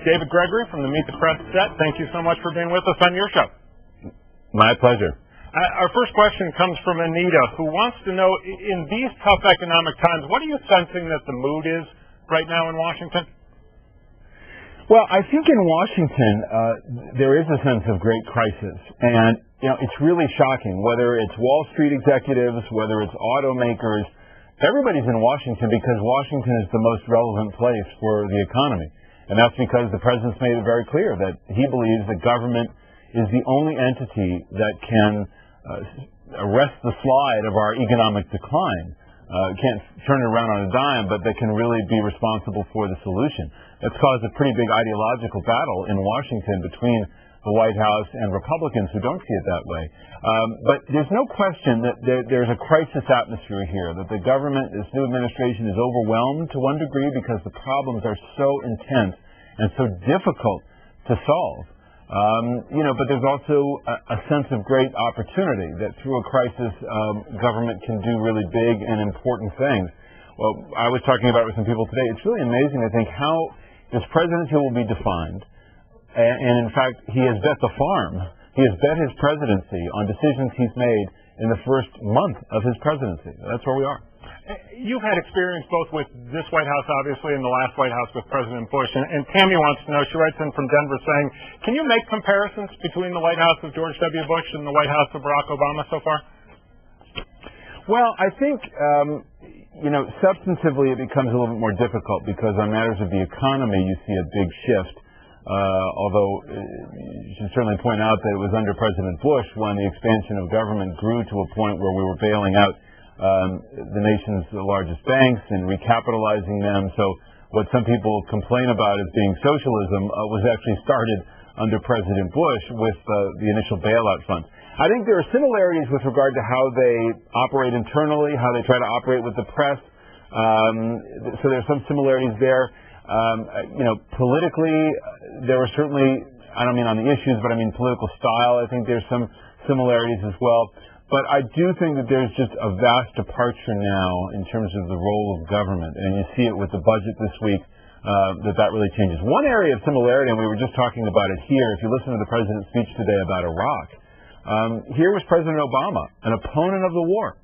David Gregory from the Meet the Press set, thank you so much for being with us on your show. My pleasure. Our first question comes from Anita, who wants to know, in these tough economic times, what are you sensing that the mood is right now in Washington? Well, I think in Washington, there is a sense of great crisis. And, it's really shocking, whether it's Wall Street executives, whether it's automakers, everybody's in Washington because Washington is the most relevant place for the economy. And that's because the president's made it very clear that he believes that government is the only entity that can arrest the slide of our economic decline. Can't turn it around on a dime, but that can really be responsible for the solution. That's caused a pretty big ideological battle in Washington between the White House and Republicans who don't see it that way. But there's no question that there's a crisis atmosphere here, that the government, this new administration, is overwhelmed to one degree because the problems are so intense and so difficult to solve. But there's also a sense of great opportunity that through a crisis, government can do really big and important things. Well, I was talking about it with some people today. It's really amazing to think how this presidency will be defined. And in fact, he has bet the farm. He has bet his presidency on decisions he's made in the first month of his presidency. That's where we are. You've had experience both with this White House, obviously, and the last White House with President Bush. And Tammy wants to know, she writes in from Denver saying, can you make comparisons between the White House of George W. Bush and the White House of Barack Obama so far? Well, I think, substantively it becomes a little bit more difficult because on matters of the economy you see a big shift. Although you should certainly point out that it was under President Bush when the expansion of government grew to a point where we were bailing out the nation's largest banks and recapitalizing them. So what some people complain about as being socialism was actually started under President Bush with the initial bailout funds. I think there are similarities with regard to how they operate internally, how they try to operate with the press. So there's some similarities there. Politically, there were certainly, I don't mean on the issues, but I mean political style. I think there's some similarities as well. But I do think that there's just a vast departure now in terms of the role of government. And you see it with the budget this week, that really changes. One area of similarity, and we were just talking about it here, if you listen to the president's speech today about Iraq, here was President Obama, an opponent of the war.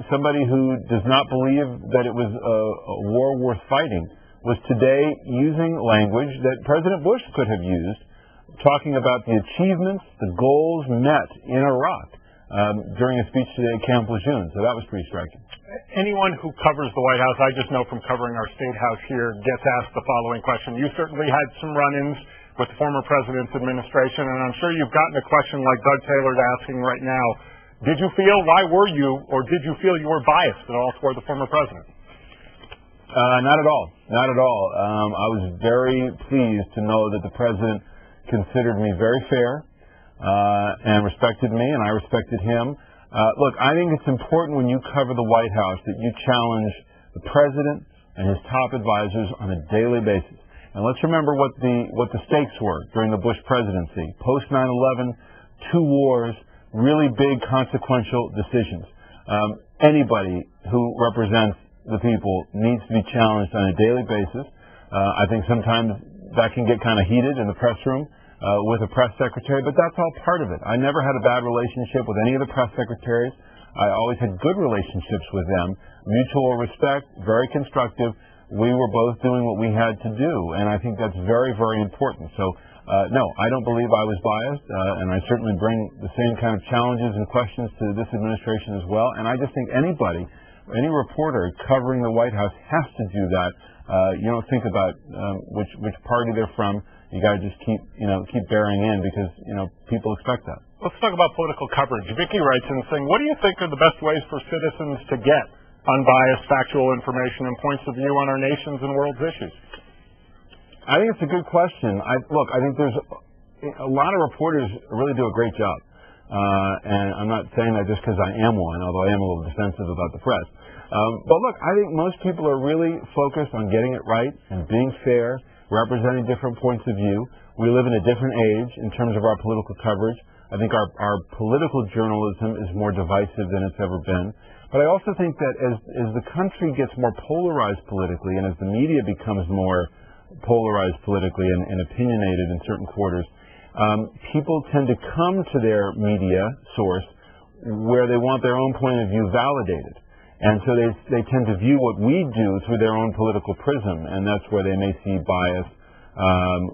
Somebody who does not believe that it was a war worth fighting, was today using language that President Bush could have used, talking about the achievements, the goals met in Iraq during a speech today at Camp Lejeune. So that was pretty striking. Anyone who covers the White House, I just know from covering our State House here, gets asked the following question. You certainly had some run-ins with the former president's administration, and I'm sure you've gotten a question like Doug Taylor's asking right now. Did you feel, why were you, or did you feel you were biased at all toward the former president? Not at all. Not at all. I was very pleased to know that the president considered me very fair and respected me, and I respected him. Look, I think it's important when you cover the White House that you challenge the president and his top advisors on a daily basis. And let's remember what the stakes were during the Bush presidency. Post 9/11, 2 wars, really big consequential decisions. Anybody who represents the people needs to be challenged on a daily basis. I think sometimes that can get kind of heated in the press room with a press secretary, but that's all part of it. I never had a bad relationship with any of the press secretaries. I always had good relationships with them, mutual respect, very constructive. We were both doing what we had to do, and I think that's very, very important. So, no, I don't believe I was biased, and I certainly bring the same kind of challenges and questions to this administration as well. And I just think anybody, any reporter covering the White House has to do that. You don't think about which party they're from. You got to just keep bearing in because people expect that. Let's talk about political coverage. Vicki writes in saying, what do you think are the best ways for citizens to get unbiased, factual information and points of view on our nation's and world's issues? I think it's a good question. I think there's a lot of reporters really do a great job. And I'm not saying that just because I am one, although I am a little defensive about the press. But look, I think most people are really focused on getting it right and being fair, representing different points of view. We live in a different age in terms of our political coverage. I think our political journalism is more divisive than it's ever been. But I also think that as the country gets more polarized politically and as the media becomes more polarized politically and opinionated in certain quarters, people tend to come to their media source where they want their own point of view validated. And so they tend to view what we do through their own political prism, and that's where they may see bias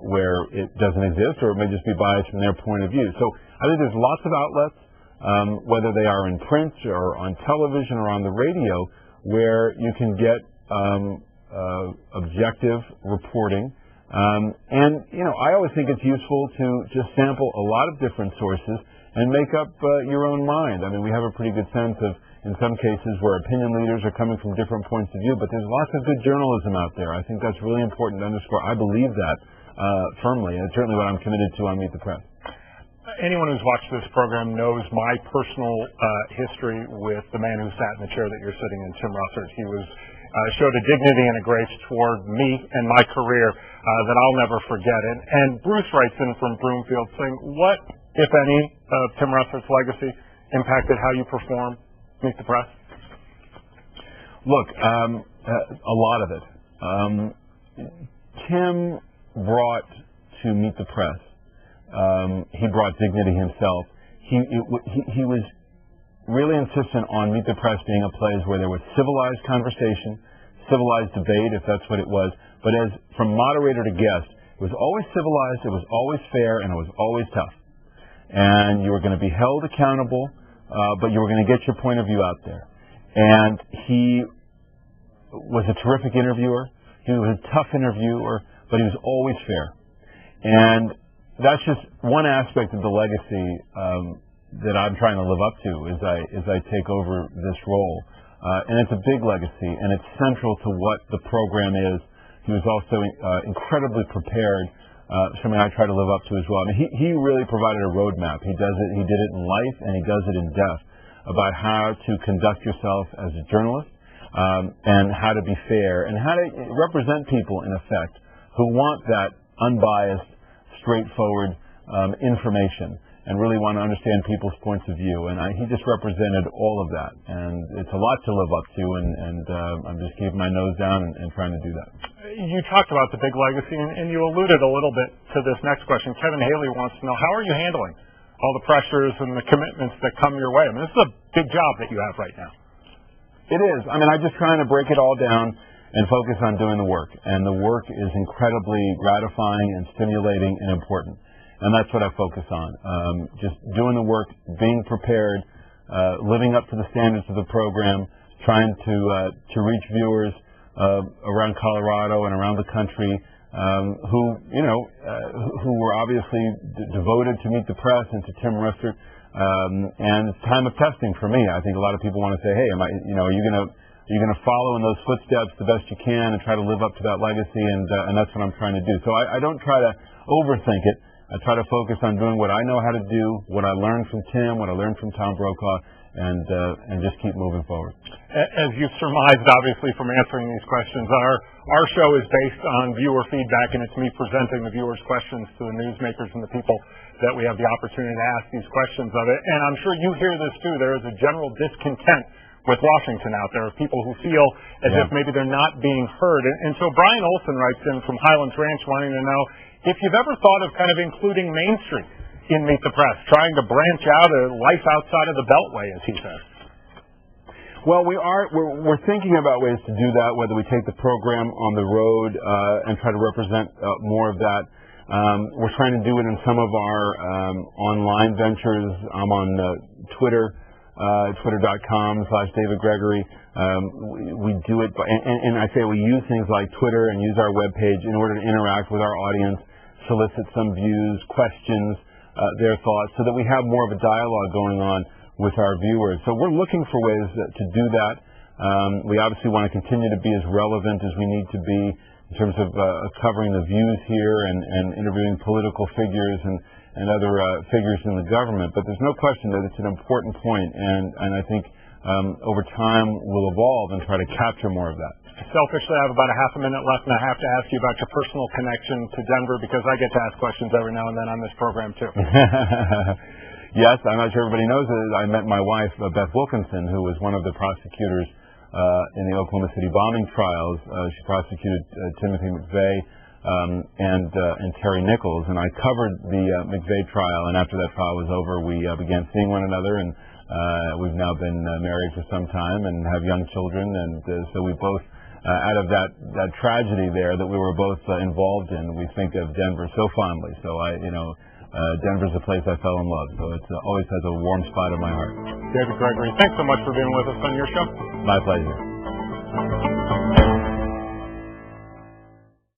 where it doesn't exist, or it may just be bias from their point of view. So I think there's lots of outlets, whether they are in print or on television or on the radio, where you can get objective reporting. And, I always think it's useful to just sample a lot of different sources and make up your own mind. I mean, we have a pretty good sense of, in some cases, where opinion leaders are coming from different points of view, but there's lots of good journalism out there. I think that's really important to underscore. I believe that firmly, and it's certainly what I'm committed to on Meet the Press. Anyone who's watched this program knows my personal history with the man who sat in the chair that you're sitting in, Tim Russert. He showed a dignity and a grace toward me and my career that I'll never forget. And Bruce writes in from Broomfield saying, what, if any, of Tim Russert's legacy impacted how you perform Meet the Press? Look, a lot of it. Tim brought to Meet the Press, he brought dignity himself. He was really insistent on Meet the Press being a place where there was civilized conversation, civilized debate, if that's what it was. But from moderator to guest, it was always civilized, it was always fair, and it was always tough. And you were going to be held accountable, but you were going to get your point of view out there. And he was a terrific interviewer. He was a tough interviewer, but he was always fair. And that's just one aspect of the legacy that I'm trying to live up to as I take over this role. And it's a big legacy, and it's central to what the program is. He was also incredibly prepared, something I try to live up to as well. I mean, he really provided a roadmap. He did it in life, and he does it in death, about how to conduct yourself as a journalist, and how to be fair, and how to represent people, in effect, who want that unbiased, straightforward information, and really want to understand people's points of view. And he just represented all of that. And it's a lot to live up to, and I'm just keeping my nose down and trying to do that. You talked about the big legacy, and you alluded a little bit to this next question. Kevin Haley wants to know, how are you handling all the pressures and the commitments that come your way? I mean, this is a big job that you have right now. It is. I mean, I'm just trying to break it all down and focus on doing the work. And the work is incredibly gratifying and stimulating and important. And that's what I focus on. Just doing the work, being prepared, living up to the standards of the program, trying to reach viewers around Colorado and around the country who were obviously devoted to Meet the Press and to Tim Russert. And it's time of testing for me. I think a lot of people want to say, hey, are you going to follow in those footsteps the best you can and try to live up to that legacy? And that's what I'm trying to do. So I don't try to overthink it. I try to focus on doing what I know how to do, what I learned from Tim, what I learned from Tom Brokaw, and just keep moving forward. As you've surmised, obviously, from answering these questions, our show is based on viewer feedback, and it's me presenting the viewers' questions to the newsmakers and the people that we have the opportunity to ask these questions of it. And I'm sure you hear this too. There is a general discontent with Washington out there, of people who feel as if maybe they're not being heard. And so Brian Olson writes in from Highlands Ranch wanting to know if you've ever thought of kind of including Main Street in Meet the Press, trying to branch out a life outside of the Beltway, as he says. Well, we're thinking about ways to do that, whether we take the program on the road and try to represent more of that. We're trying to do it in some of our online ventures. I'm on Twitter, twitter.com/David Gregory. We do it, and I say we use things like Twitter and use our webpage in order to interact with our audience, solicit some views, questions, their thoughts, so that we have more of a dialogue going on with our viewers. So we're looking for ways to do that. We obviously want to continue to be as relevant as we need to be in terms of covering the views here and interviewing political figures and other figures in the government. But there's no question that it's an important point, and I think over time we'll evolve and try to capture more of that. Selfishly, I have about a half a minute left, and I have to ask you about your personal connection to Denver, because I get to ask questions every now and then on this program, too. Yes, I'm not sure everybody knows it. I met my wife, Beth Wilkinson, who was one of the prosecutors in the Oklahoma City bombing trials. She prosecuted Timothy McVeigh and Terry Nichols, and I covered the McVeigh trial. And after that trial was over, we began seeing one another, and we've now been married for some time and have young children. And so we both, out of that tragedy there that we were both involved in, we think of Denver so fondly. So Denver's a place I fell in love. So it always has a warm spot in my heart. David Gregory, thanks so much for being with us on your show. My pleasure.